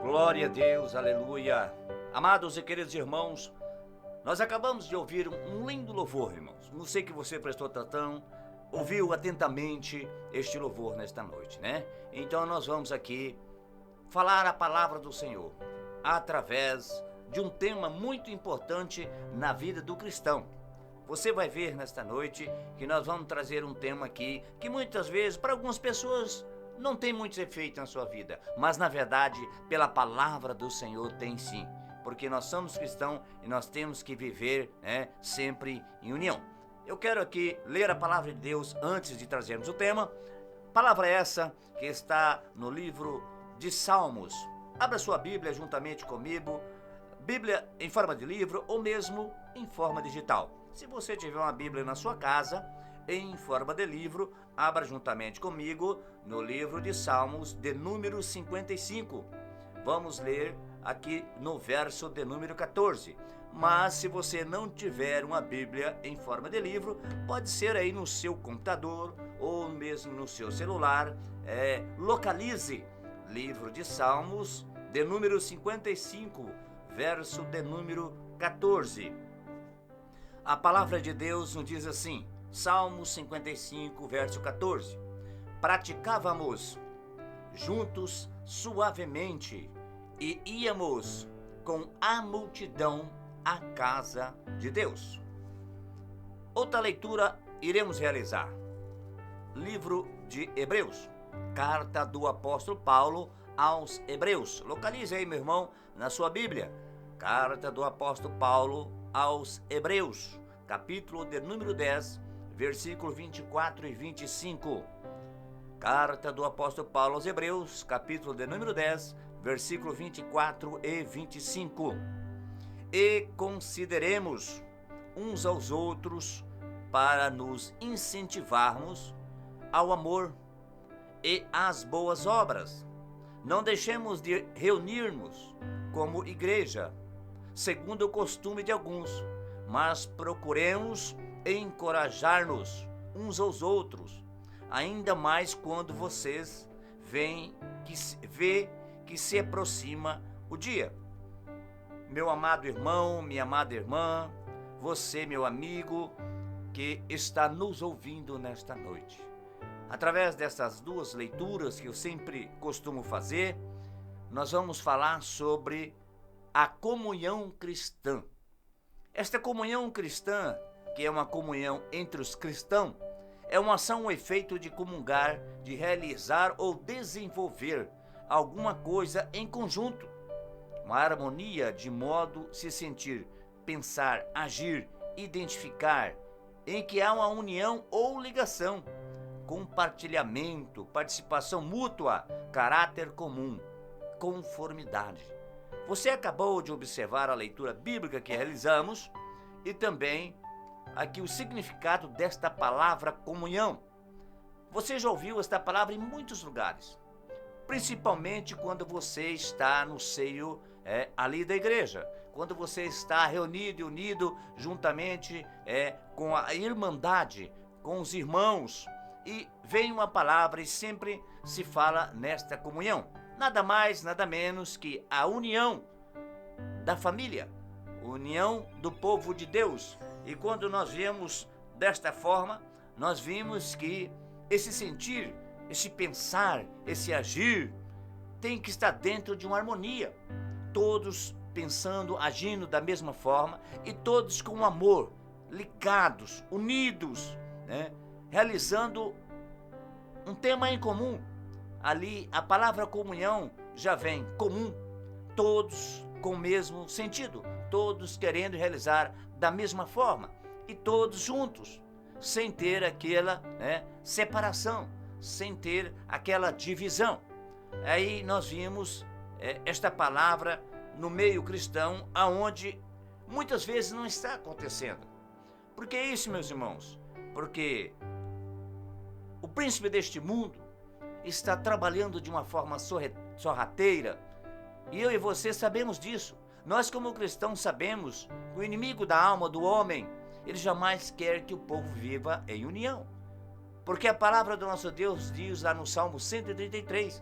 Glória a Deus, aleluia. Amados e queridos irmãos, nós acabamos de ouvir um lindo louvor, irmãos. Não sei que você prestou atenção, ouviu atentamente este louvor nesta noite, né? Então nós vamos aqui falar a palavra do Senhor através de um tema muito importante na vida do cristão. Você vai ver nesta noite que nós vamos trazer um tema aqui que muitas vezes para algumas pessoas não tem muito efeito na sua vida, mas na verdade pela palavra do Senhor tem sim, porque nós somos cristãos e nós temos que viver, sempre em união. Eu quero aqui ler a palavra de Deus antes de trazermos o tema. Palavra essa que está no livro de Salmos. Abra sua Bíblia juntamente comigo, Bíblia em forma de livro ou mesmo em forma digital. Se você tiver uma Bíblia na sua casa, em forma de livro, abra juntamente comigo no livro de Salmos de número 55. Vamos ler aqui no verso de número 14. Mas se você não tiver uma Bíblia em forma de livro, pode ser aí no seu computador ou mesmo no seu celular. Localize livro de Salmos de número 55, verso de número 14. A palavra de Deus nos diz assim, Salmos 55, verso 14. Praticávamos juntos suavemente e íamos com a multidão à casa de Deus. Outra leitura iremos realizar. Livro de Hebreus, carta do apóstolo Paulo aos Hebreus. Localize aí, meu irmão, na sua Bíblia. Carta do apóstolo Paulo aos Hebreus, capítulo de número 10, versículo 24 e 25. Carta do apóstolo Paulo aos Hebreus, capítulo de número 10, versículo 24 e 25. E consideremos uns aos outros para nos incentivarmos ao amor e às boas obras. Não deixemos de reunir-nos como igreja, segundo o costume de alguns, mas procuremos encorajar-nos uns aos outros, ainda mais quando vocês vê que se aproxima o dia. Meu amado irmão, minha amada irmã, você, meu amigo, que está nos ouvindo nesta noite. Através dessas duas leituras que eu sempre costumo fazer, nós vamos falar sobre a comunhão cristã. Esta comunhão cristã, que é uma comunhão entre os cristãos, é uma ação ou efeito de comungar, de realizar ou desenvolver alguma coisa em conjunto. Uma harmonia de modo se sentir, pensar, agir, identificar, em que há uma união ou ligação, compartilhamento, participação mútua, caráter comum, conformidade. Você acabou de observar a leitura bíblica que realizamos e também aqui o significado desta palavra comunhão. Você já ouviu esta palavra em muitos lugares, principalmente quando você está no seio ali da igreja, quando você está reunido e unido juntamente com a irmandade, com os irmãos, e vem uma palavra e sempre se fala nesta comunhão. Nada mais, nada menos que a união da família, união do povo de Deus. E quando nós vemos desta forma, nós vimos que esse sentir, esse pensar, esse agir, tem que estar dentro de uma harmonia. Todos pensando, agindo da mesma forma e todos com amor, ligados, unidos, realizando um tema em comum. Ali a palavra comunhão já vem comum, todos com o mesmo sentido, todos querendo realizar da mesma forma e todos juntos, sem ter aquela separação, sem ter aquela divisão. Aí nós vimos esta palavra no meio cristão, aonde muitas vezes não está acontecendo. Por que isso, meus irmãos? Porque o príncipe deste mundo está trabalhando de uma forma sorrateira, e eu e você sabemos disso. Nós como cristãos sabemos que o inimigo da alma do homem, ele jamais quer que o povo viva em união. Porque a palavra do nosso Deus diz lá no Salmo 133,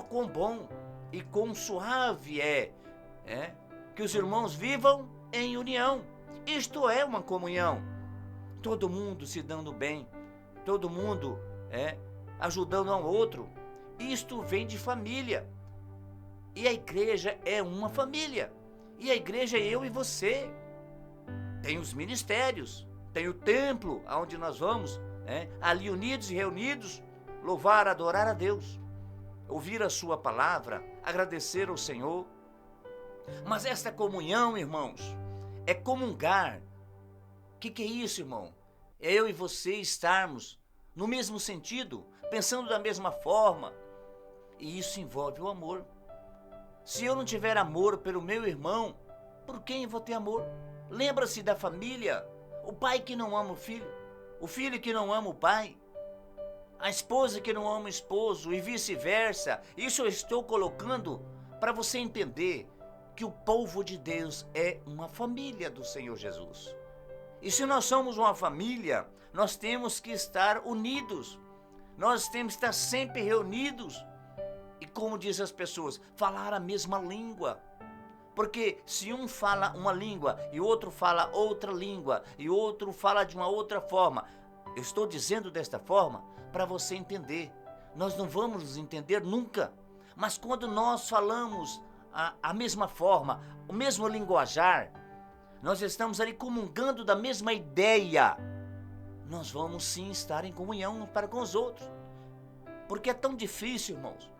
quão bom e quão suave que os irmãos vivam em união. Isto é uma comunhão. Todo mundo se dando bem, todo mundo ajudando um ao outro. Isto vem de família. E a igreja é uma família. E a igreja é eu e você. Tem os ministérios, tem o templo onde nós vamos, ali unidos e reunidos, louvar, adorar a Deus, ouvir a sua palavra, agradecer ao Senhor. Mas esta comunhão, irmãos, é comungar. O que é isso, irmão? É eu e você estarmos no mesmo sentido, pensando da mesma forma. E isso envolve o amor. Se eu não tiver amor pelo meu irmão, por quem eu vou ter amor? Lembra-se da família, o pai que não ama o filho que não ama o pai, a esposa que não ama o esposo e vice-versa. Isso eu estou colocando para você entender que o povo de Deus é uma família do Senhor Jesus. E se nós somos uma família, nós temos que estar unidos, nós temos que estar sempre reunidos. E como dizem as pessoas, falar a mesma língua. Porque se um fala uma língua e outro fala outra língua e outro fala de uma outra forma, eu estou dizendo desta forma para você entender. Nós não vamos nos entender nunca, mas quando nós falamos a mesma forma, o mesmo linguajar, nós estamos ali comungando da mesma ideia, nós vamos sim estar em comunhão uns para com os outros. Porque é tão difícil, irmãos,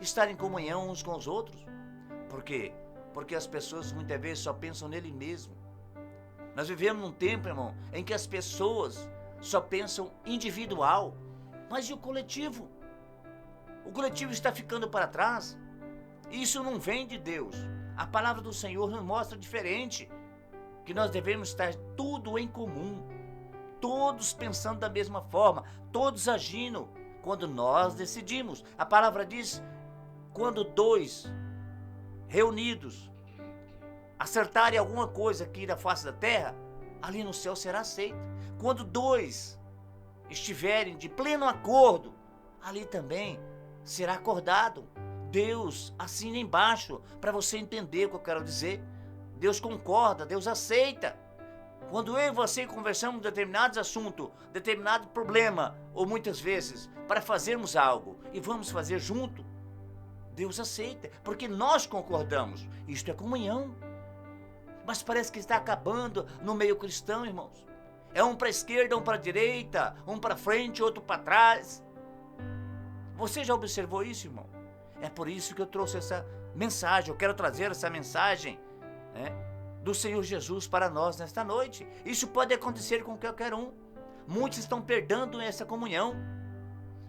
estar em comunhão uns com os outros. Por quê? Porque as pessoas muitas vezes só pensam nele mesmo. Nós vivemos num tempo, irmão, em que as pessoas só pensam individual. Mas e o coletivo? O coletivo está ficando para trás. Isso não vem de Deus. A palavra do Senhor nos mostra diferente. Que nós devemos estar tudo em comum. Todos pensando da mesma forma. Todos agindo quando nós decidimos. A palavra diz, quando dois reunidos acertarem alguma coisa aqui na face da terra, ali no céu será aceito. Quando dois estiverem de pleno acordo, ali também será acordado. Deus assina embaixo, para você entender o que eu quero dizer. Deus concorda, Deus aceita. Quando eu e você conversamos determinados assuntos, determinado problema, ou muitas vezes para fazermos algo e vamos fazer junto, Deus aceita, porque nós concordamos. Isto é comunhão. Mas parece que está acabando no meio cristão, irmãos. É um para a esquerda, um para a direita, um para frente, outro para trás. Você já observou isso, irmão? É por isso que eu trouxe essa mensagem. Eu quero trazer essa mensagem do Senhor Jesus para nós nesta noite. Isso pode acontecer com qualquer um. Muitos estão perdendo essa comunhão.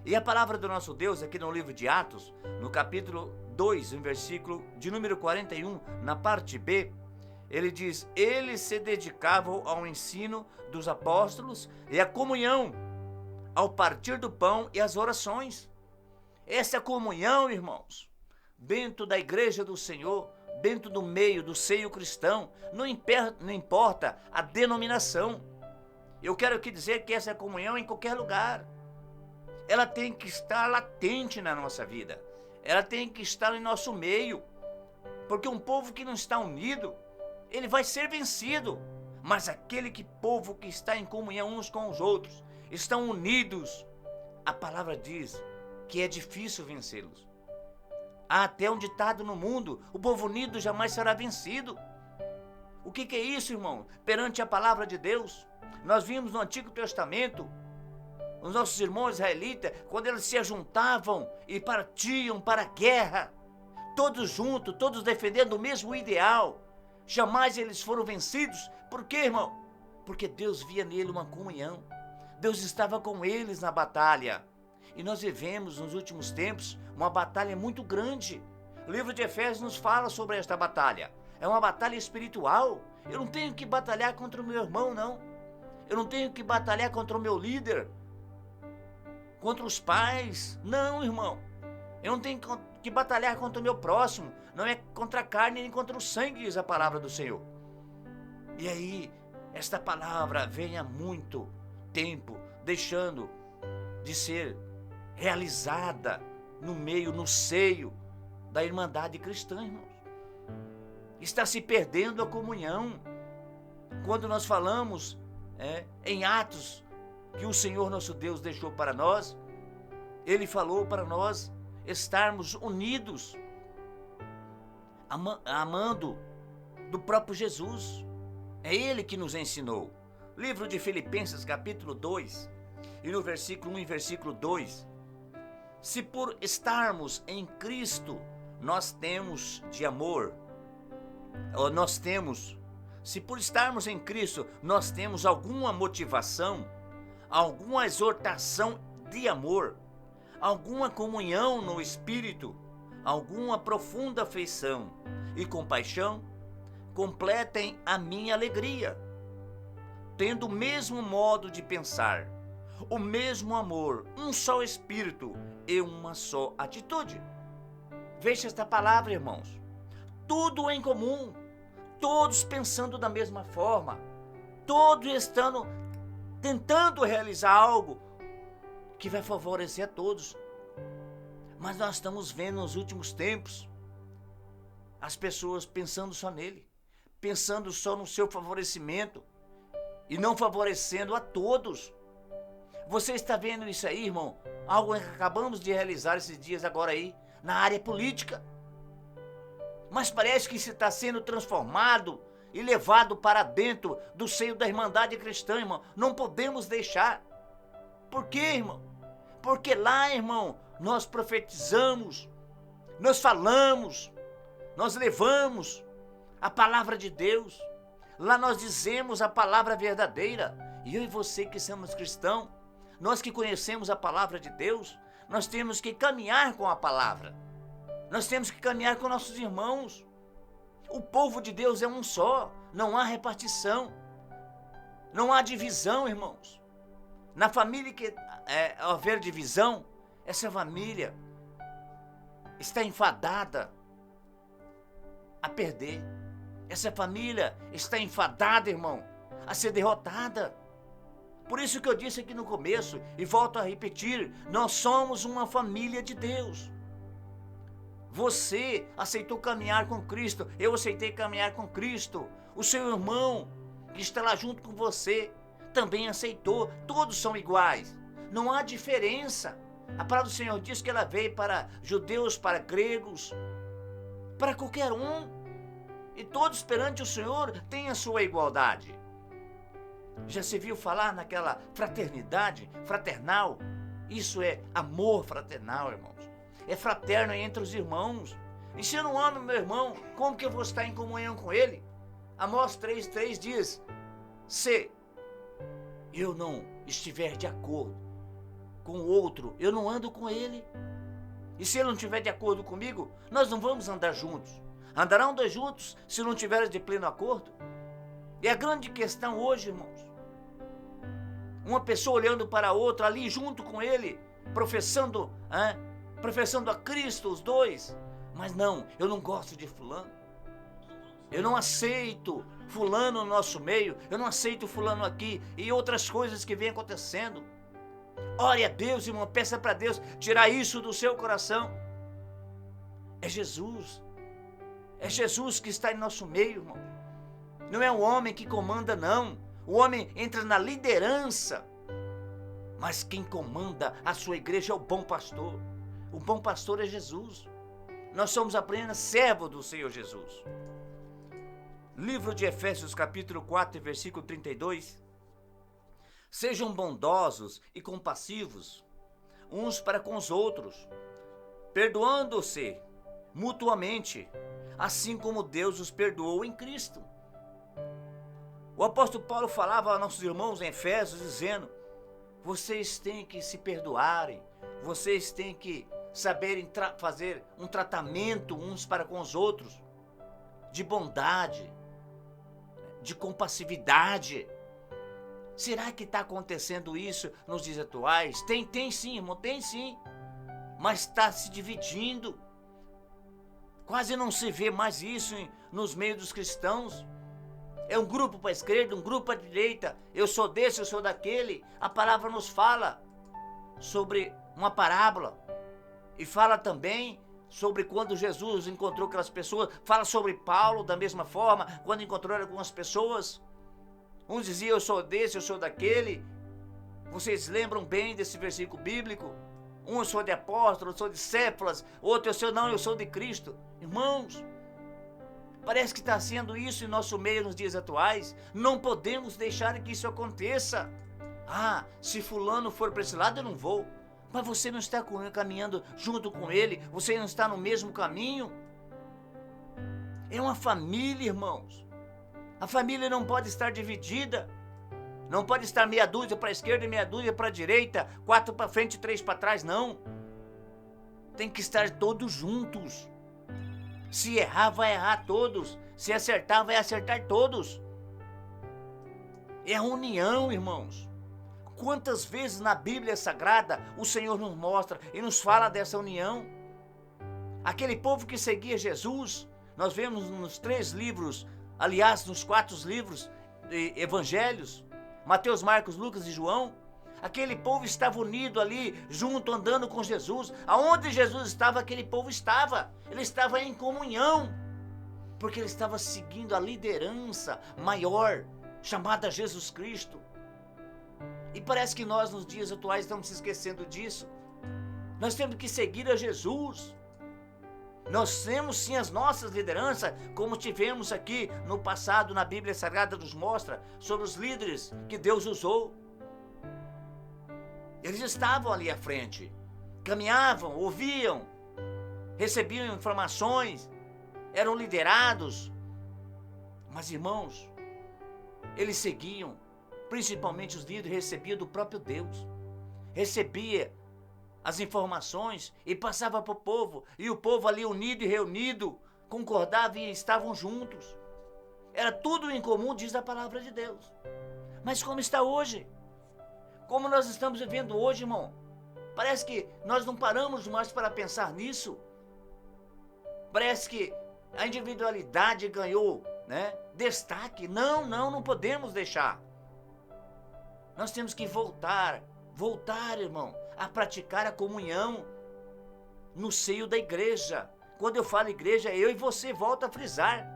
E a palavra do nosso Deus aqui no livro de Atos, no capítulo 2, no versículo de número 41, na parte B, ele diz, eles se dedicavam ao ensino dos apóstolos e à comunhão, ao partir do pão e às orações. Essa comunhão, irmãos, dentro da igreja do Senhor, dentro do meio, do seio cristão, não importa a denominação. Eu quero aqui dizer que essa comunhão é em qualquer lugar. Ela tem que estar latente na nossa vida. Ela tem que estar em nosso meio. Porque um povo que não está unido, ele vai ser vencido. Mas aquele povo que está em comunhão uns com os outros, estão unidos, a palavra diz que é difícil vencê-los. Há até um ditado no mundo, o povo unido jamais será vencido. O que é isso, irmão? Perante a palavra de Deus, nós vimos no Antigo Testamento, os nossos irmãos israelitas, quando eles se ajuntavam e partiam para a guerra, todos juntos, todos defendendo o mesmo ideal, jamais eles foram vencidos. Por quê, irmão? Porque Deus via nele uma comunhão. Deus estava com eles na batalha. E nós vivemos nos últimos tempos uma batalha muito grande. O livro de Efésios nos fala sobre esta batalha. É uma batalha espiritual. Eu não tenho que batalhar contra o meu irmão, não. Eu não tenho que batalhar contra o meu líder, contra os pais. Não, irmão. Eu não tenho que batalhar contra o meu próximo. Não é contra a carne nem contra o sangue, diz a palavra do Senhor. E aí, esta palavra vem há muito tempo, deixando de ser realizada no meio, no seio da Irmandade Cristã, irmãos. Está se perdendo a comunhão. Quando nós falamos em Atos que o Senhor nosso Deus deixou para nós, Ele falou para nós estarmos unidos, amando do próprio Jesus. É Ele que nos ensinou. Livro de Filipenses, capítulo 2, e no versículo 1 e versículo 2. Se por estarmos em Cristo, se por estarmos em Cristo, nós temos alguma motivação, alguma exortação de amor, alguma comunhão no Espírito, alguma profunda afeição e compaixão, completem a minha alegria, tendo o mesmo modo de pensar, o mesmo amor, um só Espírito e uma só atitude. Veja esta palavra, irmãos. Tudo em comum, todos pensando da mesma forma, todos tentando realizar algo que vai favorecer a todos. Mas nós estamos vendo nos últimos tempos as pessoas pensando só nele, pensando só no seu favorecimento e não favorecendo a todos. Você está vendo isso aí, irmão? Algo que acabamos de realizar esses dias agora aí, na área política. Mas parece que isso está sendo transformado e levado para dentro do seio da Irmandade Cristã, irmão. Não podemos deixar. Por quê, irmão? Porque lá, irmão, nós profetizamos, nós falamos, nós levamos a palavra de Deus. Lá nós dizemos a palavra verdadeira. E eu e você que somos cristãos, nós que conhecemos a palavra de Deus, nós temos que caminhar com a palavra. Nós temos que caminhar com nossos irmãos. O povo de Deus é um só, não há repartição, não há divisão, irmãos. Na família que houver divisão, essa família está enfadada a perder. Essa família está enfadada, irmão, a ser derrotada. Por isso que eu disse aqui no começo, e volto a repetir, nós somos uma família de Deus. Você aceitou caminhar com Cristo, eu aceitei caminhar com Cristo. O seu irmão, que está lá junto com você, também aceitou. Todos são iguais, não há diferença. A palavra do Senhor diz que ela veio para judeus, para gregos, para qualquer um. E todos perante o Senhor têm a sua igualdade. Já se viu falar naquela fraternidade, fraternal? Isso é amor fraternal, irmãos. É fraterno entre os irmãos. E se eu não amo meu irmão, como que eu vou estar em comunhão com ele? Amós 3:3 diz: se eu não estiver de acordo com o outro, eu não ando com ele. E se ele não estiver de acordo comigo, nós não vamos andar juntos. Andarão dois juntos se não tiveres de pleno acordo? E a grande questão hoje, irmãos, uma pessoa olhando para a outra ali junto com ele, professando a Cristo, os dois. Mas não, eu não gosto de fulano. Eu não aceito fulano no nosso meio. Eu não aceito fulano aqui. E outras coisas que vêm acontecendo. Ore a Deus, irmão. Peça para Deus tirar isso do seu coração. É Jesus. É Jesus que está em nosso meio, irmão. Não é o homem que comanda, não. O homem entra na liderança. Mas quem comanda a sua igreja é o bom pastor. O bom pastor é Jesus. Nós somos apenas servos do Senhor Jesus. Livro de Efésios, capítulo 4, versículo 32. Sejam bondosos e compassivos uns para com os outros, perdoando-se mutuamente, assim como Deus os perdoou em Cristo. O apóstolo Paulo falava a nossos irmãos em Efésios, dizendo: vocês têm que se perdoarem, vocês têm que saberem fazer um tratamento uns para com os outros, de bondade, de compassividade. Será que está acontecendo isso nos dias atuais? Tem sim, irmão, tem sim, mas está se dividindo. Quase não se vê mais isso nos meios dos cristãos. É um grupo para a esquerda, um grupo para a direita. Eu sou desse, eu sou daquele. A palavra nos fala sobre uma parábola. E fala também sobre quando Jesus encontrou aquelas pessoas. Fala sobre Paulo da mesma forma, quando encontrou algumas pessoas. Uns diziam, eu sou desse, eu sou daquele. Vocês lembram bem desse versículo bíblico? Um eu sou de apóstolo, eu sou de Céfas, outro eu sou de Cristo. Irmãos, parece que está sendo isso em nosso meio nos dias atuais. Não podemos deixar que isso aconteça. Ah, se fulano for para esse lado eu não vou. Mas você não está caminhando junto com ele, você não está no mesmo caminho. É uma família, irmãos. A família não pode estar dividida. Não pode estar meia dúzia para a esquerda e meia dúzia para a direita, 4 para frente e 3 para trás, não. Tem que estar todos juntos. Se errar, vai errar todos. Se acertar, vai acertar todos. É a união, irmãos. Quantas vezes na Bíblia Sagrada o Senhor nos mostra e nos fala dessa união? Aquele povo que seguia Jesus, nós vemos nos 3 livros, aliás, nos 4 livros de evangelhos, Mateus, Marcos, Lucas e João, aquele povo estava unido ali, junto, andando com Jesus. Aonde Jesus estava, aquele povo estava. Ele estava em comunhão, porque ele estava seguindo a liderança maior, chamada Jesus Cristo. E parece que nós, nos dias atuais, estamos se esquecendo disso. Nós temos que seguir a Jesus. Nós temos sim as nossas lideranças, como tivemos aqui no passado, na Bíblia Sagrada nos mostra, sobre os líderes que Deus usou. Eles estavam ali à frente, caminhavam, ouviam, recebiam informações, eram liderados. Mas, irmãos, eles seguiam, principalmente os líderes recebiam do próprio Deus, recebia as informações e passava para o povo, e o povo ali unido e reunido, concordava e estavam juntos. Era tudo em comum, diz a palavra de Deus. Mas como está hoje? Como nós estamos vivendo hoje, irmão? Parece que nós não paramos mais para pensar nisso. Parece que a individualidade ganhou, destaque. Não podemos deixar. Nós temos que voltar, irmão, a praticar a comunhão no seio da igreja. Quando eu falo igreja, eu e você, volto a frisar.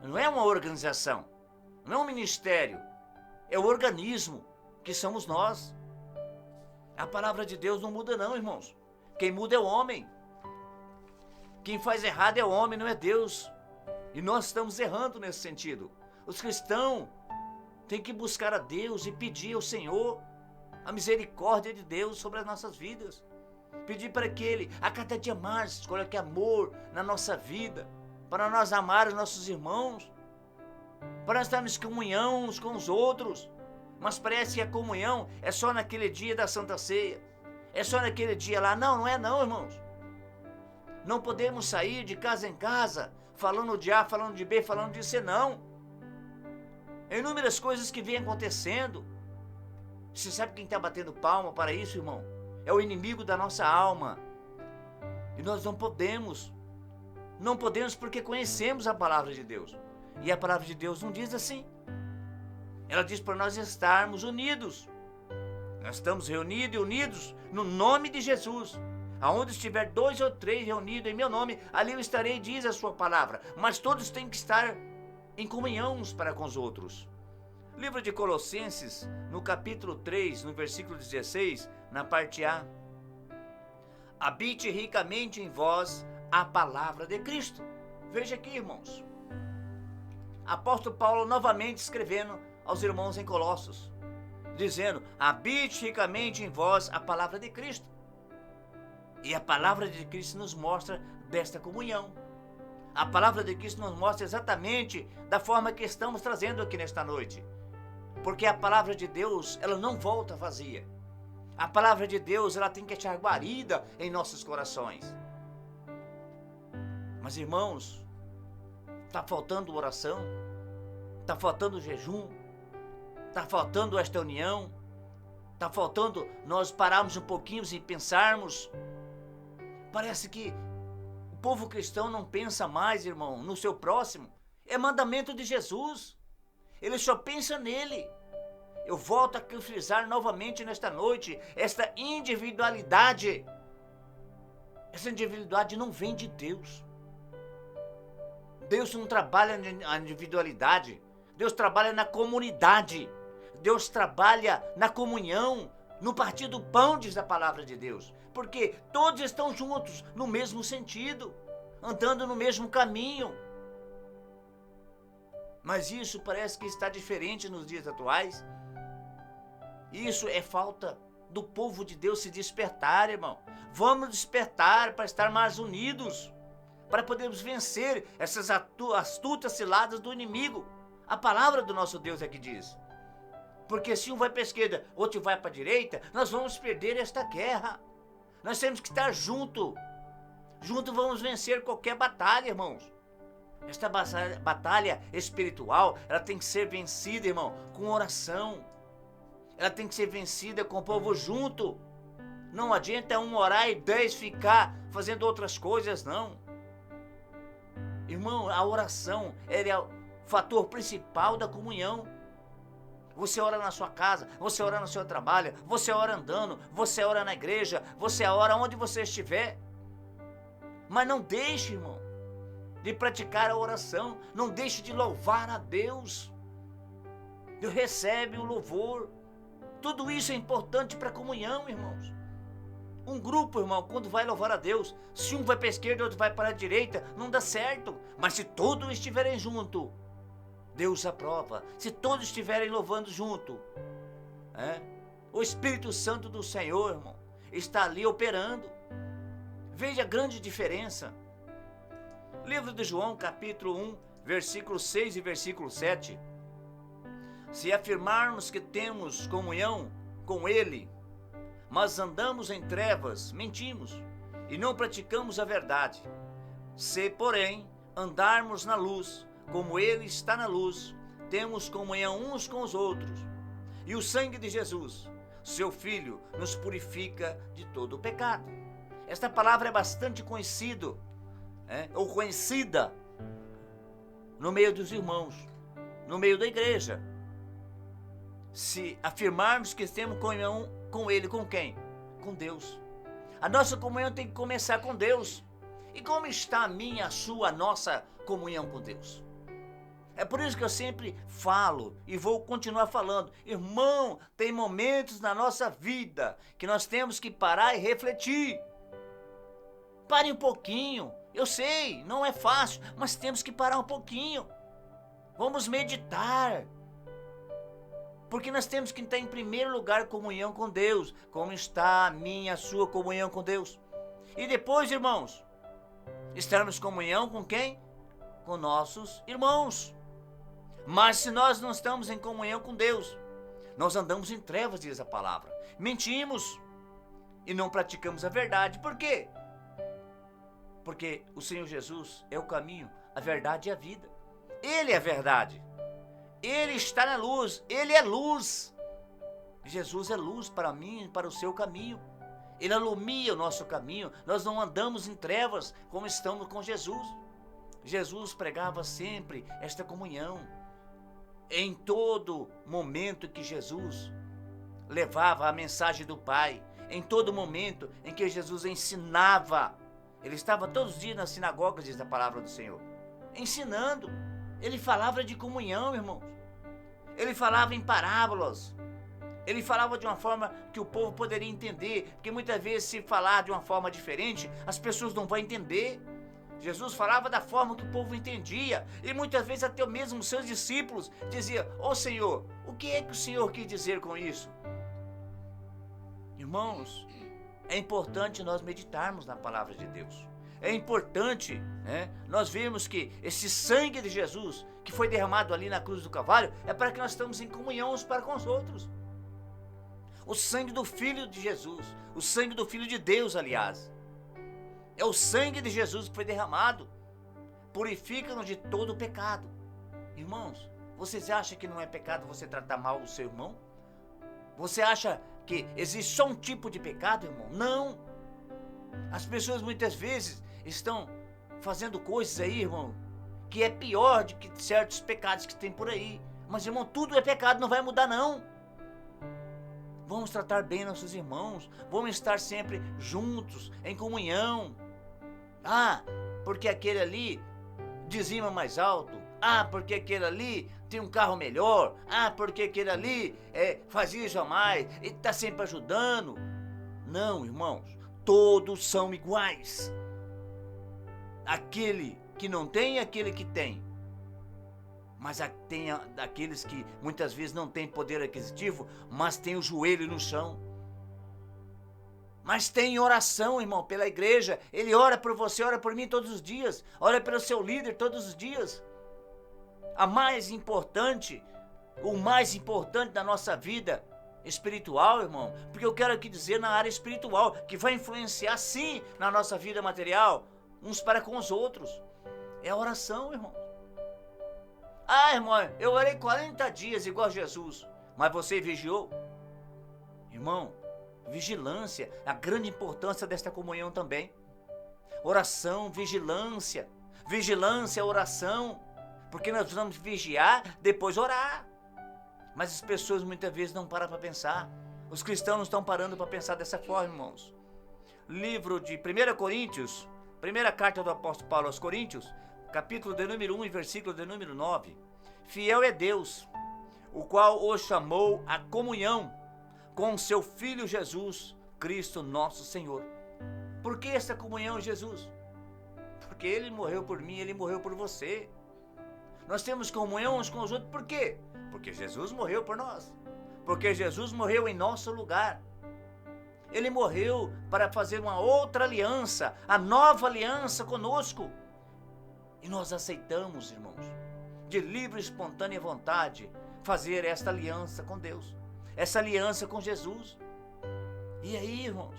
Não é uma organização, não é um ministério, é o organismo que somos nós. A palavra de Deus não muda não, irmãos. Quem muda é o homem. Quem faz errado é o homem, não é Deus. E nós estamos errando nesse sentido. Os cristãos têm que buscar a Deus e pedir ao Senhor a misericórdia de Deus sobre as nossas vidas. Pedir para que Ele, a cada dia mais, coloque amor na nossa vida, para nós amar os nossos irmãos, para nós estarmos em comunhão uns com os outros. Mas parece que a comunhão é só naquele dia da Santa Ceia, é só naquele dia lá. Não é não, irmãos. Não podemos sair de casa em casa, falando de A, falando de B, falando de C, não. Inúmeras coisas que vêm acontecendo. Você sabe quem está batendo palma para isso, irmão? É o inimigo da nossa alma. E nós não podemos porque conhecemos a palavra de Deus. E a palavra de Deus não diz assim. Ela diz para nós estarmos unidos. Nós estamos reunidos e unidos no nome de Jesus. Aonde estiver 2 ou 3 reunidos em meu nome, ali eu estarei, diz a sua palavra. Mas todos têm que estar em comunhão uns para com os outros. Livro de Colossenses, no capítulo 3, no versículo 16, na parte A. Habite ricamente em vós a palavra de Cristo. Veja aqui, irmãos. Apóstolo Paulo novamente escrevendo aos irmãos em Colossos, dizendo: habite ricamente em vós a palavra de Cristo. E a palavra de Cristo nos mostra desta comunhão. A palavra de Cristo nos mostra exatamente da forma que estamos trazendo aqui nesta noite. Porque a palavra de Deus, ela não volta vazia. A palavra de Deus, ela tem que estar guarida em nossos corações. Mas, irmãos, está faltando oração, está faltando jejum, está faltando esta união, está faltando nós pararmos um pouquinho e pensarmos. Parece que o povo cristão não pensa mais, irmão, no seu próximo. É mandamento de Jesus. Ele só pensa nele. Eu volto a frisar novamente nesta noite esta individualidade. Essa individualidade não vem de Deus. Deus não trabalha na individualidade. Deus trabalha na comunidade. Deus trabalha na comunhão, no partir do pão, diz a palavra de Deus. Porque todos estão juntos, no mesmo sentido, andando no mesmo caminho. Mas isso parece que está diferente nos dias atuais. Isso é falta do povo de Deus se despertar, irmão. Vamos despertar para estar mais unidos, para podermos vencer essas astutas ciladas do inimigo. A palavra do nosso Deus é que diz. Porque se um vai para a esquerda, outro vai para a direita, nós vamos perder esta guerra. Nós temos que estar juntos. Juntos vamos vencer qualquer batalha, irmãos. Esta batalha espiritual, ela tem que ser vencida, irmão, com oração. Ela tem que ser vencida com o povo junto. Não adianta um orar e 10 ficar fazendo outras coisas, não. Irmão, a oração, ela é o fator principal da comunhão. Você ora na sua casa, você ora no seu trabalho, você ora andando, você ora na igreja, você ora onde você estiver. Mas não deixe, irmão, de praticar a oração. Não deixe de louvar a Deus. Deus recebe o louvor. Tudo isso é importante para a comunhão, irmãos. Um grupo, irmão, quando vai louvar a Deus, se um vai para a esquerda e outro vai para a direita, não dá certo. Mas se todos estiverem juntos, Deus aprova. Se todos estiverem louvando junto, o Espírito Santo do Senhor, irmão, está ali operando. Veja a grande diferença. Livro de João, capítulo 1, versículo 6 e versículo 7. Se afirmarmos que temos comunhão com Ele, mas andamos em trevas, mentimos e não praticamos a verdade. Se, porém, andarmos na luz, como Ele está na luz, temos comunhão uns com os outros. E o sangue de Jesus, seu Filho, nos purifica de todo o pecado. Esta palavra é bastante conhecida no meio dos irmãos, no meio da igreja. Se afirmarmos que temos comunhão com Ele, com quem? Com Deus. A nossa comunhão tem que começar com Deus. E como está a minha, a sua, a nossa comunhão com Deus? É por isso que eu sempre falo e vou continuar falando. Irmão, tem momentos na nossa vida que nós temos que parar e refletir. Pare um pouquinho. Eu sei, não é fácil, mas temos que parar um pouquinho. Vamos meditar. Porque nós temos que estar em primeiro lugar comunhão com Deus. Como está a minha, a sua comunhão com Deus? E depois, irmãos, estarmos em comunhão com quem? Com nossos irmãos. Mas se nós não estamos em comunhão com Deus, nós andamos em trevas, diz a palavra. Mentimos e não praticamos a verdade. Por quê? Porque o Senhor Jesus é o caminho, a verdade e a vida. Ele é a verdade. Ele está na luz. Ele é luz. Jesus é luz para mim e para o seu caminho. Ele alumia o nosso caminho. Nós não andamos em trevas como estamos com Jesus. Jesus pregava sempre esta comunhão. Em todo momento que Jesus levava a mensagem do Pai, em todo momento em que Jesus ensinava, ele estava todos os dias nas sinagogas, diz a palavra do Senhor, ensinando. Ele falava de comunhão, irmãos. Ele falava em parábolas. Ele falava de uma forma que o povo poderia entender, porque muitas vezes, se falar de uma forma diferente, as pessoas não vão entender. Jesus falava da forma que o povo entendia, e muitas vezes até mesmo os seus discípulos diziam: "Ô Senhor, o que é que o Senhor quis dizer com isso?" Irmãos, é importante nós meditarmos na palavra de Deus. É importante, nós vemos que esse sangue de Jesus, que foi derramado ali na cruz do Calvário, é para que nós estamos em comunhão uns para com os outros. O sangue do Filho de Jesus, o sangue do Filho de Deus, aliás, é o sangue de Jesus que foi derramado, purifica-nos de todo o pecado. Irmãos, vocês acham que não é pecado você tratar mal o seu irmão? Você acha que existe só um tipo de pecado, irmão? Não! As pessoas muitas vezes estão fazendo coisas aí, irmão, que é pior do que certos pecados que tem por aí. Mas, irmão, tudo é pecado, não vai mudar, não. Vamos tratar bem nossos irmãos, vamos estar sempre juntos, em comunhão. Ah, porque aquele ali dizima mais alto. Ah, porque aquele ali tem um carro melhor. Ah, porque aquele ali faz isso a mais. Ele está sempre ajudando. Não, irmãos, todos são iguais. Aquele que não tem e aquele que tem. Mas tem aqueles que muitas vezes não têm poder aquisitivo, mas tem o joelho no chão. Mas tem oração, irmão, pela igreja. Ele ora por você, ora por mim todos os dias. Ora pelo seu líder todos os dias. O mais importante da nossa vida espiritual, irmão, porque eu quero aqui dizer na área espiritual, que vai influenciar sim na nossa vida material, uns para com os outros, é a oração, irmão. Ah, irmão, eu orei 40 dias igual a Jesus, mas você vigiou? Irmão, vigilância, a grande importância desta comunhão também. Oração, vigilância, oração, porque nós vamos vigiar, depois orar. Mas as pessoas muitas vezes não param para pensar. Os cristãos não estão parando para pensar dessa forma, irmãos. Livro de 1 Coríntios, primeira carta do apóstolo Paulo aos Coríntios, capítulo de número 1 e versículo de número 9. Fiel é Deus, o qual os chamou à comunhão com o seu Filho Jesus, Cristo nosso Senhor. Por que essa comunhão, Jesus? Porque Ele morreu por mim, Ele morreu por você. Nós temos comunhão uns com os outros, por quê? Porque Jesus morreu por nós. Porque Jesus morreu em nosso lugar. Ele morreu para fazer uma outra aliança, a nova aliança conosco. E nós aceitamos, irmãos, de livre e espontânea vontade, fazer esta aliança com Deus, essa aliança com Jesus. E aí, irmãos,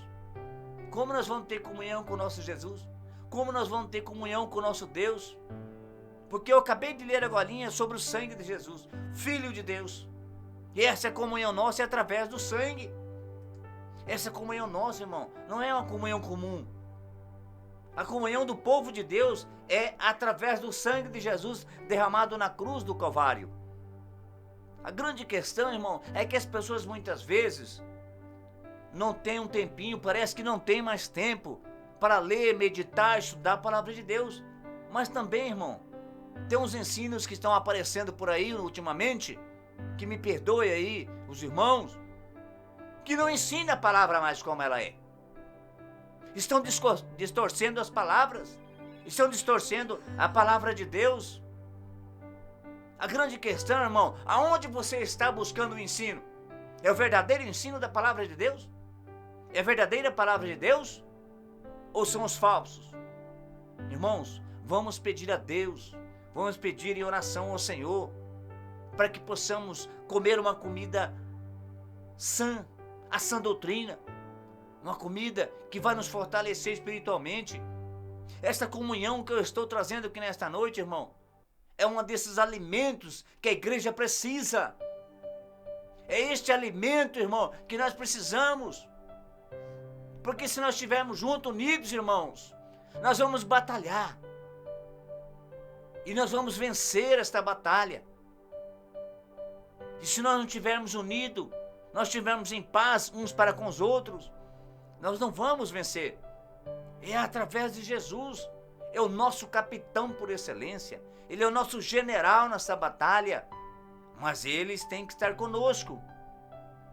como nós vamos ter comunhão com o nosso Jesus? Como nós vamos ter comunhão com o nosso Deus? Porque eu acabei de ler agora sobre o sangue de Jesus, Filho de Deus. E essa comunhão nossa é através do sangue. Essa comunhão nossa, irmão, não é uma comunhão comum. A comunhão do povo de Deus é através do sangue de Jesus derramado na cruz do Calvário. A grande questão, irmão, é que as pessoas muitas vezes não têm um tempinho, parece que não tem mais tempo para ler, meditar, estudar a palavra de Deus. Mas também, irmão, tem uns ensinos que estão aparecendo por aí ultimamente, que me perdoe aí os irmãos, que não ensinam a palavra mais como ela é. Estão distorcendo as palavras, estão distorcendo a palavra de Deus. A grande questão, irmão, aonde você está buscando o ensino? É o verdadeiro ensino da palavra de Deus? É a verdadeira palavra de Deus? Ou são os falsos? Irmãos, vamos pedir a Deus, vamos pedir em oração ao Senhor, para que possamos comer uma comida sã, a sã doutrina, uma comida que vai nos fortalecer espiritualmente. Esta comunhão que eu estou trazendo aqui nesta noite, irmão, é um desses alimentos que a igreja precisa. É este alimento, irmão, que nós precisamos. Porque se nós estivermos juntos, unidos, irmãos, nós vamos batalhar. E nós vamos vencer esta batalha. E se nós não estivermos unidos, nós estivermos em paz uns para com os outros, nós não vamos vencer. É através de Jesus. É o nosso capitão por excelência. Ele é o nosso general nessa batalha. Mas eles têm que estar conosco.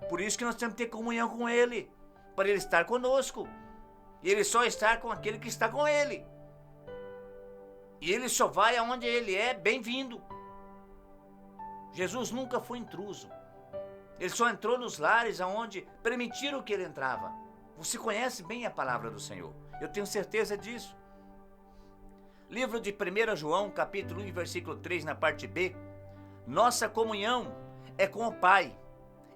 Por isso que nós temos que ter comunhão com Ele, para Ele estar conosco. E Ele só está com aquele que está com Ele. E Ele só vai aonde Ele é bem-vindo. Jesus nunca foi intruso. Ele só entrou nos lares aonde permitiram que Ele entrava. Você conhece bem a palavra do Senhor. Eu tenho certeza disso. Livro de 1 João, capítulo 1, versículo 3, na parte B. Nossa comunhão é com o Pai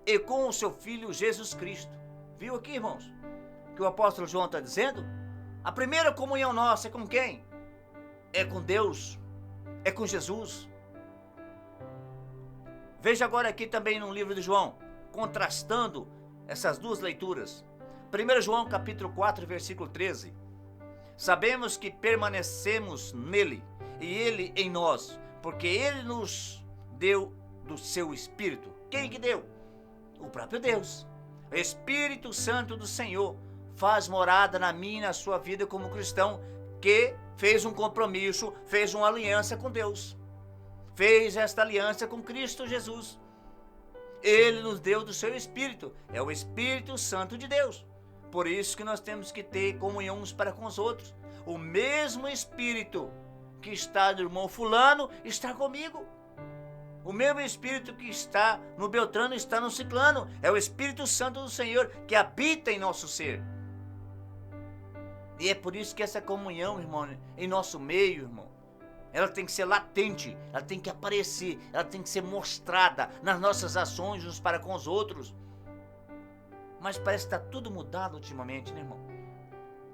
e com o seu Filho Jesus Cristo. Viu aqui, irmãos, que o apóstolo João está dizendo? A primeira comunhão nossa é com quem? É com Deus, é com Jesus. Veja agora aqui também no livro de João, contrastando essas duas leituras. 1 João capítulo 4, versículo 13. Sabemos que permanecemos nele e ele em nós, porque ele nos deu do seu Espírito. Quem que deu? O próprio Deus. O Espírito Santo do Senhor faz morada na minha e na sua vida como cristão que fez um compromisso, fez uma aliança com Deus. Fez esta aliança com Cristo Jesus. Ele nos deu do seu Espírito. É o Espírito Santo de Deus. Por isso que nós temos que ter comunhão uns para com os outros. O mesmo Espírito que está no irmão fulano está comigo. O mesmo Espírito que está no Beltrano está no Ciclano. É o Espírito Santo do Senhor que habita em nosso ser. E é por isso que essa comunhão, irmão, em nosso meio, irmão, ela tem que ser latente, ela tem que aparecer, ela tem que ser mostrada nas nossas ações uns para com os outros. Mas parece que está tudo mudado ultimamente, né, irmão?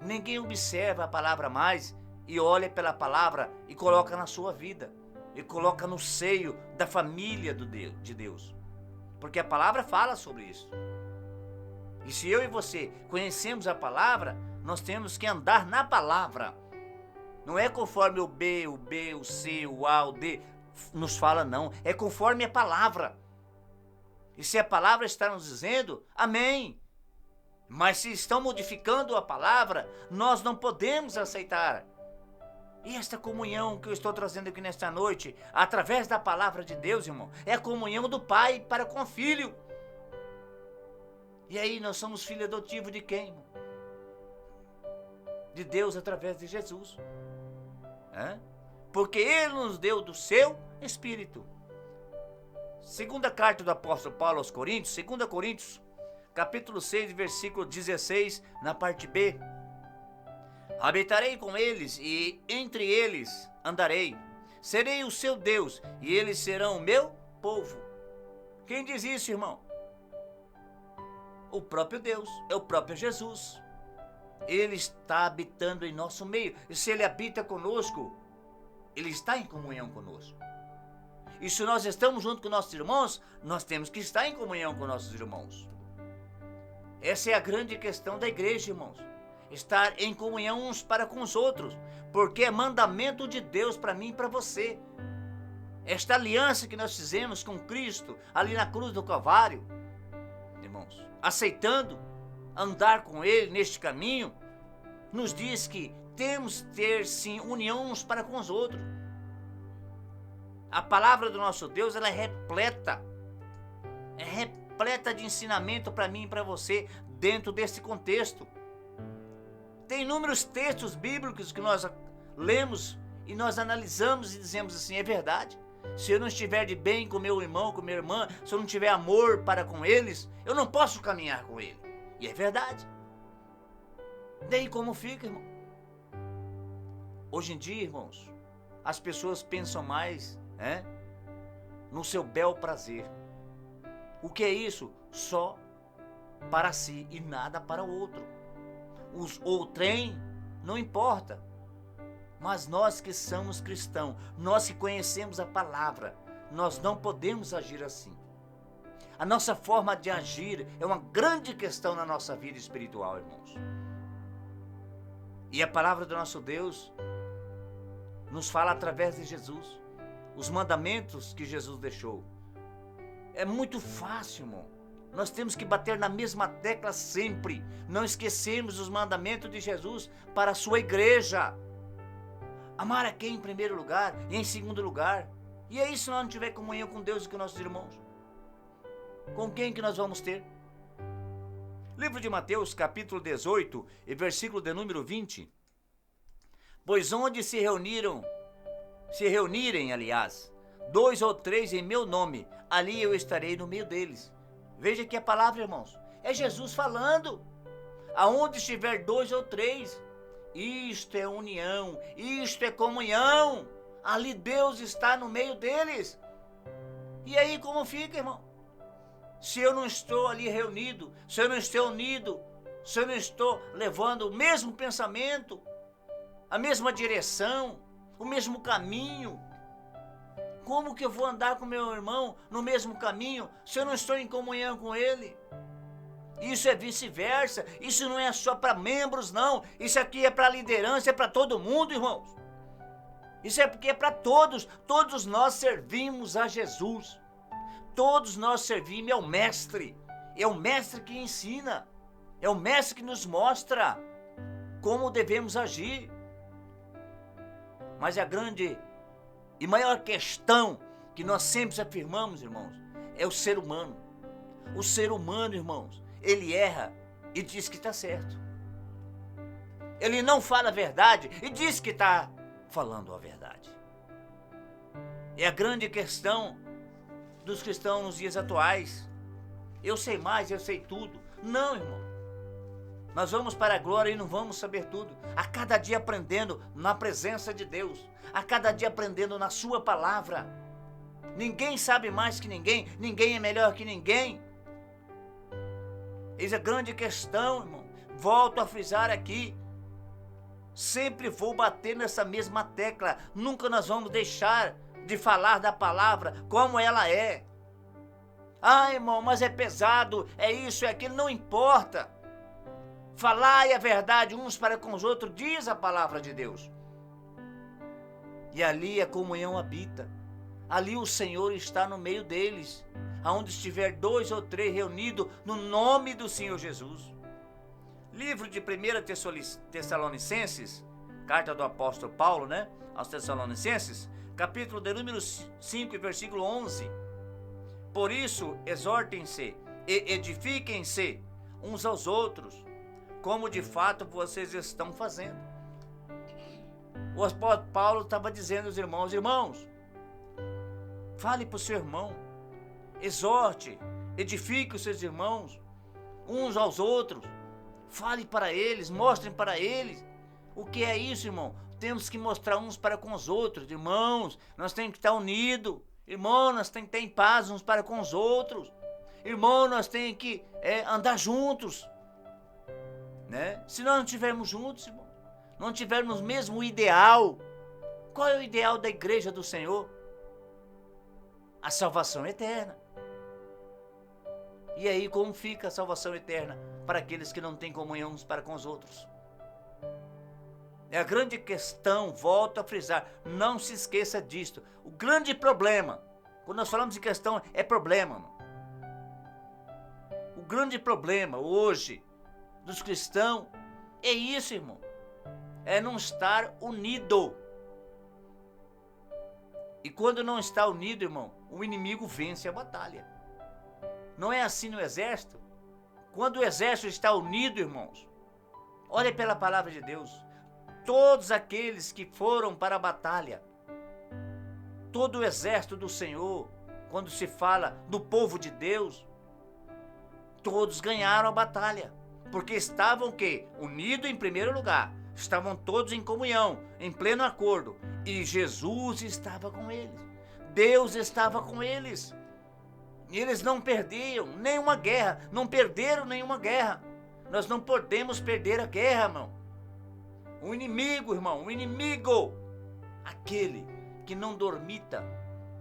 Ninguém observa a palavra mais e olha pela palavra e coloca na sua vida. E coloca no seio da família de Deus. Porque a palavra fala sobre isso. E se eu e você conhecemos a palavra, nós temos que andar na palavra. Não é conforme o B, o C, o A, o D nos fala, não. É conforme a palavra. E se a palavra está nos dizendo, amém. Mas se estão modificando a palavra, nós não podemos aceitar. E esta comunhão que eu estou trazendo aqui nesta noite, através da palavra de Deus, irmão, é a comunhão do Pai para com o Filho. E aí nós somos filho adotivo de quem, irmão? De Deus através de Jesus. Porque Ele nos deu do seu Espírito. Segunda carta do apóstolo Paulo aos Coríntios, 2 Coríntios, capítulo 6, versículo 16, na parte B. Habitarei com eles e entre eles andarei. Serei o seu Deus e eles serão o meu povo. Quem diz isso, irmão? O próprio Deus, é o próprio Jesus. Ele está habitando em nosso meio. E se Ele habita conosco, Ele está em comunhão conosco. E se nós estamos junto com nossos irmãos, nós temos que estar em comunhão com nossos irmãos. Essa é a grande questão da igreja, irmãos. Estar em comunhão uns para com os outros. Porque é mandamento de Deus para mim e para você. Esta aliança que nós fizemos com Cristo, ali na cruz do Calvário, irmãos, aceitando andar com Ele neste caminho, nos diz que temos que ter sim união uns para com os outros. A palavra do nosso Deus, ela é repleta de ensinamento para mim e para você dentro desse contexto. Tem inúmeros textos bíblicos que nós lemos e nós analisamos e dizemos assim, é verdade. Se eu não estiver de bem com meu irmão, com minha irmã, se eu não tiver amor para com eles, eu não posso caminhar com ele. E é verdade. Daí como fica, irmão? Hoje em dia, irmãos, as pessoas pensam mais no seu bel prazer. O que é isso? Só para si e nada para o outro. O trem não importa. Mas nós que somos cristãos, nós que conhecemos a palavra, nós não podemos agir assim. A nossa forma de agir é uma grande questão na nossa vida espiritual, irmãos. E a palavra do nosso Deus nos fala através de Jesus, os mandamentos que Jesus deixou. É muito fácil, irmão. Nós temos que bater na mesma tecla sempre. Não esquecermos os mandamentos de Jesus para a sua igreja. Amar a quem em primeiro lugar e em segundo lugar. E aí se nós não tiver comunhão com Deus e com nossos irmãos? Com quem que nós vamos ter? Livro de Mateus, capítulo 18 e versículo de número 20. Pois onde se reunirem, aliás, 2 ou 3 em meu nome, ali eu estarei no meio deles. Veja que a palavra, irmãos, é Jesus falando. Aonde estiver 2 ou 3, isto é união, isto é comunhão. Ali Deus está no meio deles. E aí como fica, irmão? Se eu não estou ali reunido, se eu não estou unido, se eu não estou levando o mesmo pensamento, a mesma direção, o mesmo caminho, como que eu vou andar com meu irmão no mesmo caminho se eu não estou em comunhão com ele? Isso é vice-versa, isso não é só para membros não, isso aqui é para liderança, é para todo mundo, irmãos. Isso é porque é para todos nós servimos a Jesus, todos nós servimos ao Mestre, é o Mestre que ensina, é o Mestre que nos mostra como devemos agir. Mas a grande e maior questão que nós sempre afirmamos, irmãos, é o ser humano. O ser humano, irmãos, ele erra e diz que está certo. Ele não fala a verdade e diz que está falando a verdade. É a grande questão dos cristãos nos dias atuais. Eu sei mais, eu sei tudo. Não, irmão. Nós vamos para a glória e não vamos saber tudo. A cada dia aprendendo na presença de Deus. A cada dia aprendendo na sua palavra. Ninguém sabe mais que ninguém. Ninguém é melhor que ninguém. Eis a grande questão, irmão. Volto a frisar aqui. Sempre vou bater nessa mesma tecla. Nunca nós vamos deixar de falar da palavra como ela é. Ah, irmão, mas é pesado, é isso, é aquilo, não importa. Falai a verdade uns para com os outros, diz a palavra de Deus. E ali a comunhão habita. Ali o Senhor está no meio deles. Aonde estiver 2 ou 3 reunidos no nome do Senhor Jesus. Livro de 1 Tessalonicenses, carta do apóstolo Paulo, aos Tessalonicenses, capítulo de número 5, versículo 11. Por isso, exortem-se e edifiquem-se uns aos outros, como de fato vocês estão fazendo. O apóstolo Paulo estava dizendo aos irmãos, fale para o seu irmão, exorte, edifique os seus irmãos, uns aos outros, fale para eles, mostrem para eles. O que é isso, irmão? Temos que mostrar uns para com os outros, irmãos, nós temos que estar unidos, irmão, nós temos que estar em paz uns para com os outros, irmão, nós temos que andar juntos, Se nós não estivermos juntos, irmão, não tivermos mesmo o ideal, qual é o ideal da igreja do Senhor? A salvação eterna. E aí como fica a salvação eterna para aqueles que não têm comunhão uns para com os outros? É a grande questão, volto a frisar, não se esqueça disto. O grande problema, quando nós falamos de questão, é problema. Mano. O grande problema hoje dos cristãos é isso, irmão. É não estar unido. E quando não está unido, irmão, o inimigo vence a batalha. Não é assim no exército? Quando o exército está unido, irmãos, olhe pela palavra de Deus. Todos aqueles que foram para a batalha, todo o exército do Senhor, quando se fala do povo de Deus, todos ganharam a batalha. Porque estavam o quê? Unidos em primeiro lugar. Estavam todos em comunhão, em pleno acordo. E Jesus estava com eles. Deus estava com eles. E eles não perdiam nenhuma guerra. Não perderam nenhuma guerra. Nós não podemos perder a guerra, irmão. O inimigo, irmão, o inimigo, aquele que não dormita,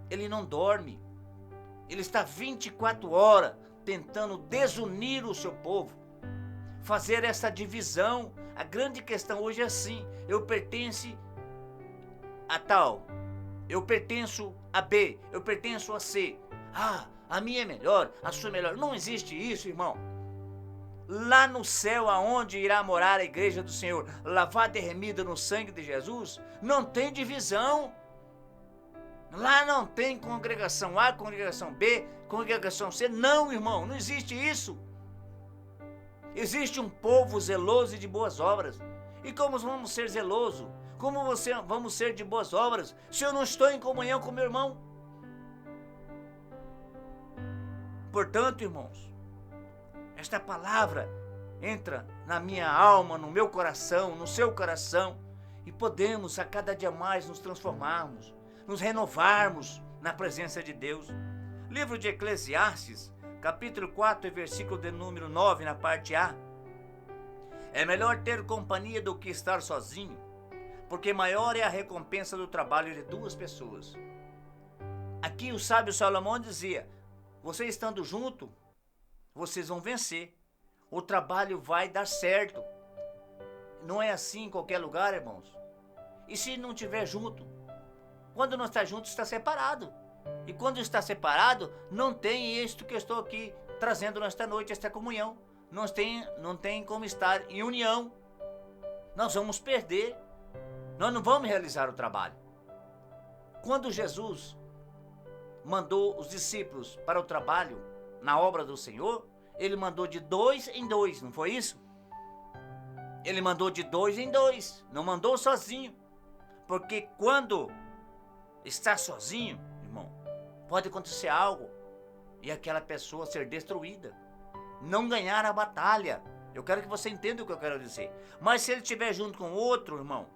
ele não dorme. Ele está 24 horas tentando desunir o seu povo. Fazer essa divisão. A grande questão hoje é assim: eu pertenço a tal, eu pertenço a B, eu pertenço a C. Ah, a minha é melhor, a sua é melhor. Não existe isso, irmão. Lá no céu, aonde irá morar a igreja do Senhor, lavada e remida no sangue de Jesus, não tem divisão. Lá não tem congregação A, congregação B, congregação C. Não, irmão, não existe isso. Existe um povo zeloso e de boas obras. E como vamos ser zelosos? Como vamos ser de boas obras se eu não estou em comunhão com meu irmão? Portanto, irmãos, esta palavra entra na minha alma, no meu coração, no seu coração, e podemos a cada dia mais nos transformarmos, nos renovarmos na presença de Deus. Livro de Eclesiastes, capítulo 4, versículo de número 9, na parte A. É melhor ter companhia do que estar sozinho, porque maior é a recompensa do trabalho de 2 pessoas. Aqui o sábio Salomão dizia: você estando junto, vocês vão vencer. O trabalho vai dar certo. Não é assim em qualquer lugar, irmãos. E se não estiver junto? Quando não está junto, está separado. E quando está separado, não tem isto que eu estou aqui trazendo nesta noite, esta comunhão. Não tem como estar em união. Nós vamos perder. nós não vamos realizar o trabalho. Quando Jesus mandou os discípulos para o trabalho na obra do Senhor, ele mandou de 2 em 2, não foi isso? Ele mandou de 2 em 2, não mandou sozinho. Porque quando está sozinho, irmão, pode acontecer algo e aquela pessoa ser destruída, não ganhar a batalha. Eu quero que você entenda o que eu quero dizer. Mas se ele estiver junto com outro, irmão,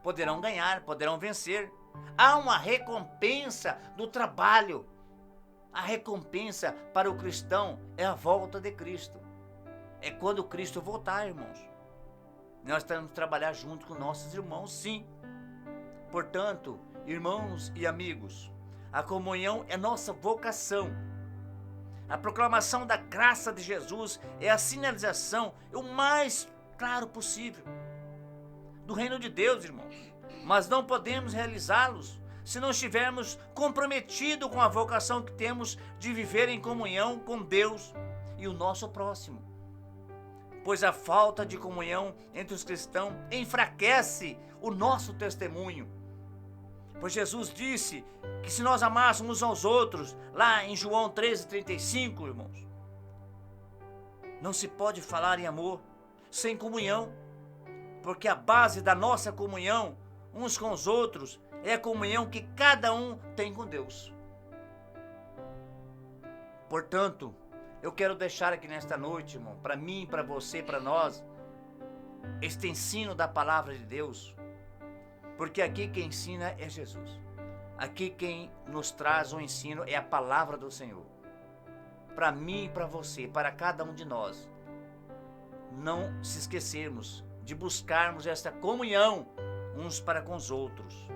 poderão ganhar, poderão vencer. Há uma recompensa do trabalho. A recompensa para o cristão é a volta de Cristo. É quando Cristo voltar, irmãos. Nós temos que trabalhar junto com nossos irmãos, sim. Portanto, irmãos e amigos, a comunhão é nossa vocação. A proclamação da graça de Jesus é a sinalização o mais claro possível do reino de Deus, irmãos. Mas não podemos realizá-los se não estivermos comprometidos com a vocação que temos de viver em comunhão com Deus e o nosso próximo. Pois a falta de comunhão entre os cristãos enfraquece o nosso testemunho. Pois Jesus disse que se nós amássemos uns aos outros, lá em João 13:35, irmãos, não se pode falar em amor sem comunhão, porque a base da nossa comunhão uns com os outros é a comunhão que cada um tem com Deus. Portanto, eu quero deixar aqui nesta noite, irmão, para mim, para você, para nós, este ensino da palavra de Deus, porque aqui quem ensina é Jesus. Aqui quem nos traz o ensino é a palavra do Senhor. Para mim, para você, para cada um de nós, não se esquecermos de buscarmos esta comunhão uns para com os outros.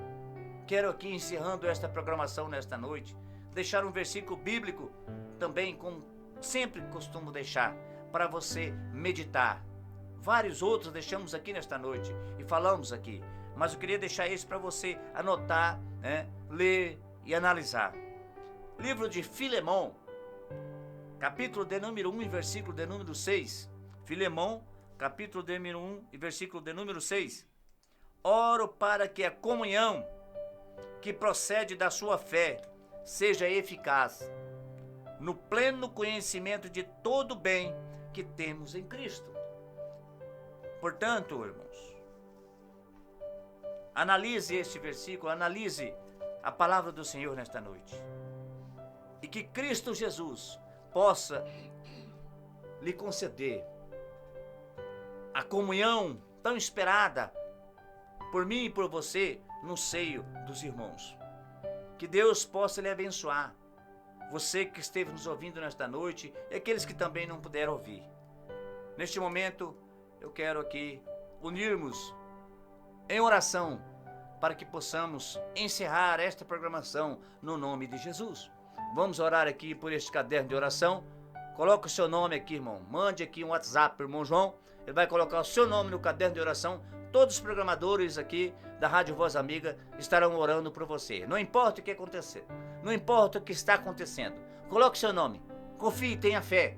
Quero aqui, encerrando esta programação nesta noite, deixar um versículo bíblico também, como sempre costumo deixar, para você meditar. Vários outros deixamos aqui nesta noite e falamos aqui, mas eu queria deixar esse para você anotar, ler e analisar. Livro de Filemão, capítulo de número 1 e versículo de número 6. Filemão, capítulo de número 1 e versículo de número 6. Oro para que a comunhão que procede da sua fé seja eficaz, no pleno conhecimento de todo o bem que temos em Cristo. Portanto, irmãos, analise este versículo, analise a palavra do Senhor nesta noite. E que Cristo Jesus possa lhe conceder a comunhão tão esperada por mim e por você no seio dos irmãos. Que Deus possa lhe abençoar, você que esteve nos ouvindo nesta noite e aqueles que também não puderam ouvir. Neste momento, eu quero aqui unirmos em oração para que possamos encerrar esta programação no nome de Jesus. Vamos orar aqui por este caderno de oração. Coloque o seu nome aqui, irmão. Mande aqui um WhatsApp para o irmão João. Ele vai colocar o seu nome no caderno de oração. Todos os programadores aqui da Rádio Voz Amiga estarão orando por você. Não importa o que acontecer, não importa o que está acontecendo. Coloque seu nome. Confie, tenha fé,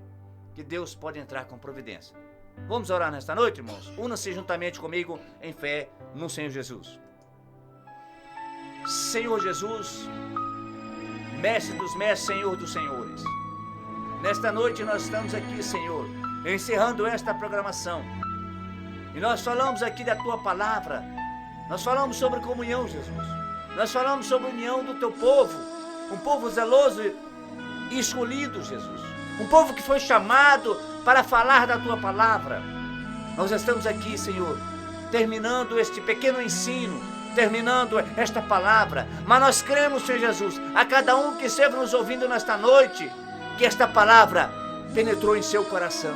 que Deus pode entrar com providência. Vamos orar nesta noite, irmãos? Una-se juntamente comigo em fé no Senhor Jesus. Senhor Jesus, Mestre dos mestres, Senhor dos senhores, nesta noite nós estamos aqui, Senhor, encerrando esta programação. E nós falamos aqui da Tua Palavra. Nós falamos sobre comunhão, Jesus. Nós falamos sobre a união do Teu povo. Um povo zeloso e escolhido, Jesus. Um povo que foi chamado para falar da Tua Palavra. Nós estamos aqui, Senhor, terminando este pequeno ensino, terminando esta palavra. Mas nós cremos, Senhor Jesus, a cada um que esteve nos ouvindo nesta noite, que esta palavra penetrou em seu coração.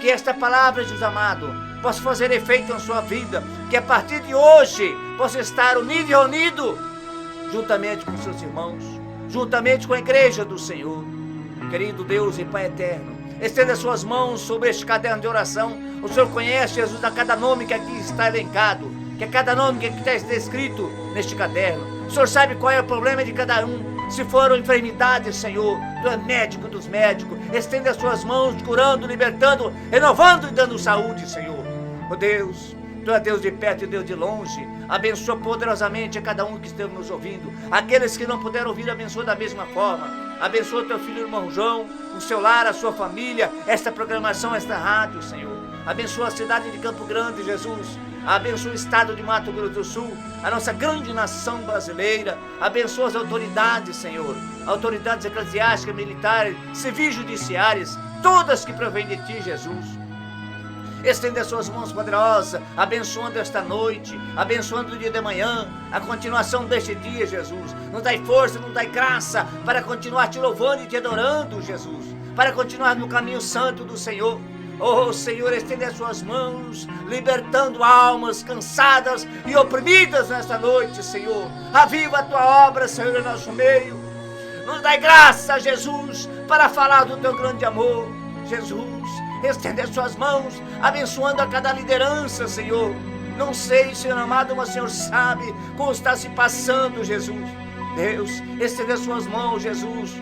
Que esta palavra, Jesus amado, possa fazer efeito na sua vida. Que a partir de hoje possa estar unido e reunido juntamente com seus irmãos, juntamente com a igreja do Senhor. Querido Deus e Pai eterno, estenda suas mãos sobre este caderno de oração. O Senhor conhece, Jesus, a cada nome que aqui está elencado, que a cada nome que aqui está descrito neste caderno. O Senhor sabe qual é o problema de cada um. Se foram enfermidades, Senhor, Tu é médico dos médicos. Estenda as suas mãos, curando, libertando, renovando e dando saúde, Senhor. Oh Deus, Tu é Deus de perto e Deus de longe. Abençoa poderosamente a cada um que esteve nos ouvindo. Aqueles que não puderam ouvir, abençoa da mesma forma. Abençoa teu filho, irmão João, o seu lar, a sua família, esta programação, esta rádio, Senhor. Abençoa a cidade de Campo Grande, Jesus. Abençoa o estado de Mato Grosso do Sul, a nossa grande nação brasileira. Abençoa as autoridades, Senhor. Autoridades eclesiásticas, militares, civis, judiciárias, todas que provêm de Ti, Jesus. Estende as suas mãos poderosas, abençoando esta noite, abençoando o dia de manhã, a continuação deste dia, Jesus. Nos dai força, nos dai graça para continuar Te louvando e Te adorando, Jesus. Para continuar no caminho santo do Senhor. Oh, Senhor, estende as suas mãos, libertando almas cansadas e oprimidas nesta noite, Senhor. Aviva a Tua obra, Senhor, em nosso meio. Nos dai graça, Jesus, para falar do Teu grande amor, Jesus. Estende as suas mãos, abençoando a cada liderança, Senhor. Não sei, Senhor amado, mas o Senhor sabe como está se passando, Jesus. Deus, estende as suas mãos, Jesus.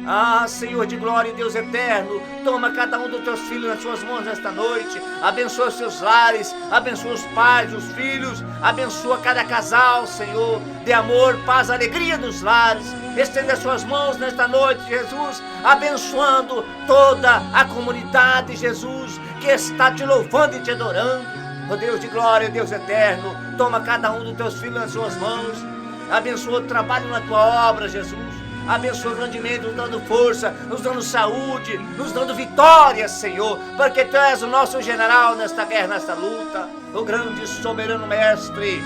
Ah, Senhor de glória e Deus eterno, toma cada um dos teus filhos nas suas mãos nesta noite. Abençoa os seus lares, abençoa os pais, os filhos. Abençoa cada casal, Senhor, de amor, paz, alegria nos lares. Estende as suas mãos nesta noite, Jesus, abençoando toda a comunidade, Jesus, que está Te louvando e Te adorando. Oh Deus de glória, Deus eterno, toma cada um dos teus filhos nas suas mãos. Abençoa o trabalho na Tua obra, Jesus. Abençoa grandemente, nos dando força, nos dando saúde, nos dando vitória, Senhor, porque Tu és o nosso general nesta guerra, nesta luta. O grande soberano mestre,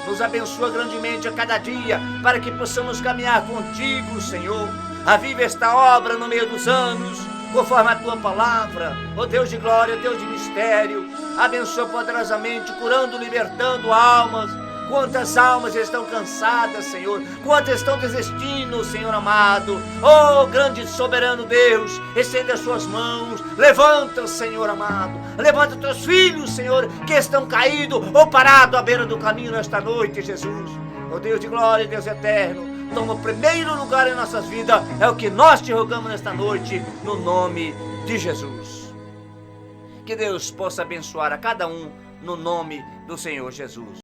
nos abençoa grandemente a cada dia, para que possamos caminhar contigo, Senhor. Aviva esta obra no meio dos anos, conforme a Tua palavra. Ó Deus de glória, Deus de mistério, abençoa poderosamente, curando, libertando almas. Quantas almas estão cansadas, Senhor, quantas estão desistindo, Senhor amado. Oh, grande soberano Deus, estende as suas mãos, levanta, Senhor amado, levanta teus filhos, Senhor, que estão caídos ou parados à beira do caminho nesta noite, Jesus. Oh Deus de glória, Deus eterno, toma o primeiro lugar em nossas vidas, é o que nós Te rogamos nesta noite, no nome de Jesus. Que Deus possa abençoar a cada um, no nome do Senhor Jesus.